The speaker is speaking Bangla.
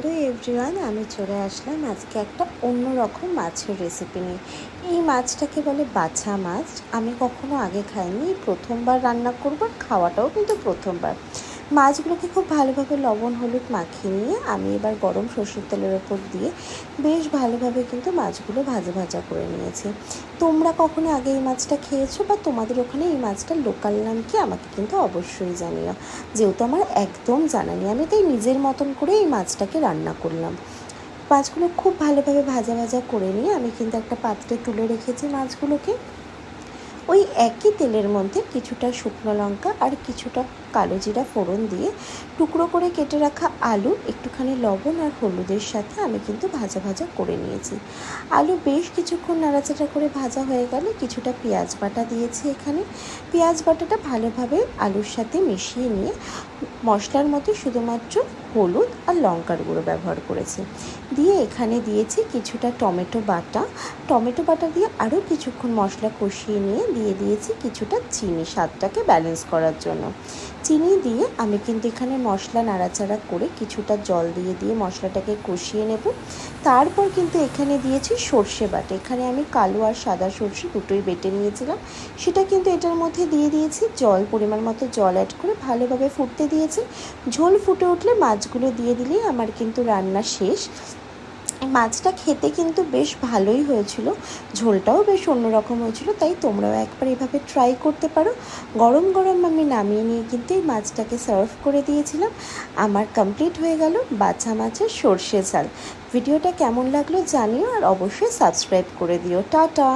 হ্যালো এভরিওয়ান, আমি চলে আসলাম আজকে একটা অন্যরকম মাছের রেসিপি নিয়ে। এই মাছটাকে বলে বাছা মাছ। আমি কখনো আগে খাইনি, প্রথমবার রান্না করব, খাওয়াটাও কিন্তু প্রথমবার। মাছগুলোকে খুব ভালোভাবে লবণ হলুদ মাখিয়ে নিয়ে আমি এবার গরম সরষের তেলের ওপর দিয়ে বেশ ভালোভাবে কিন্তু মাছগুলো ভাজা ভাজা করে নিয়েছি। তোমরা কখনো আগে এই মাছটা খেয়েছো বা তোমাদের ওখানে এই মাছটার লোকাল নাম কি আমাকে কিন্তু অবশ্যই জানিও, যেহেতু আমার একদম জানা নেই। আমি তাই নিজের মতন করে এই মাছটাকে রান্না করলাম। মাছগুলো খুব ভালোভাবে ভাজা ভাজা করে নিয়ে আমি কিন্তু একটা পাত্রে তুলে রেখেছি মাছগুলোকে। ওই একই তেলের মধ্যে কিছুটা শুকনো লঙ্কা আর কিছুটা কালো জিরা ফোড়ন দিয়ে টুকরো করে কেটে রাখা আলু একটুখানি লবণ আর হলুদের সাথে আমি কিন্তু ভাজা ভাজা করে নিয়েছি। আলু বেশ কিছুক্ষণ নাড়াচাড়া করে ভাজা হয়ে গেলে কিছুটা পেঁয়াজ বাটা দিয়েছি এখানে। পেঁয়াজ বাটাটা ভালোভাবে আলুর সাথে মিশিয়ে নিয়ে মশলার মধ্যে শুধুমাত্র হলুদ আর লঙ্কার গুঁড়ো ব্যবহার করেছি। দিয়ে এখানে দিয়েছি কিছুটা টমেটো বাটা দিয়ে আরও কিছুক্ষণ মশলা কষিয়ে নিয়ে দিয়ে দিয়েছি কিছুটা চিনি স্বাদটাকে ব্যালেন্স করার জন্য। চিনি দিয়ে আমি কিন্তু এখানে মশলা নাড়াচাড়া করে কিছুটা জল দিয়ে মশলাটাকে কষিয়ে নেব। তারপর কিন্তু এখানে দিয়েছি সর্ষে বাটা। এখানে আমি কালো আর সাদা সর্ষে দুটোই বেটে নিয়েছিলাম, সেটা কিন্তু এটার মধ্যে দিয়ে দিয়েছি। পরিমাণ মতো জল অ্যাড করে ভালোভাবে ফুটতে দিয়েছি। ঝোল ফুটে উঠলে মাছগুলো দিয়ে দিলেই আমার কিন্তু রান্না শেষ। মাছটা খেতে কিন্তু বেশ ভালোই হয়েছিল, ঝোলটাও বেশ অন্যরকম হয়েছিল, তাই তোমরাও একবার এভাবে ট্রাই করতে পারো। গরম গরম আমি নামিয়ে নিয়ে কিন্তু এই মাছটাকে সার্ভ করে দিয়েছিলাম। আমার কমপ্লিট হয়ে গেল বাছা মাছের সর্ষে ঝাল। ভিডিওটা কেমন লাগলো জানিও, আর অবশ্যই সাবস্ক্রাইব করে দিও। টাটা।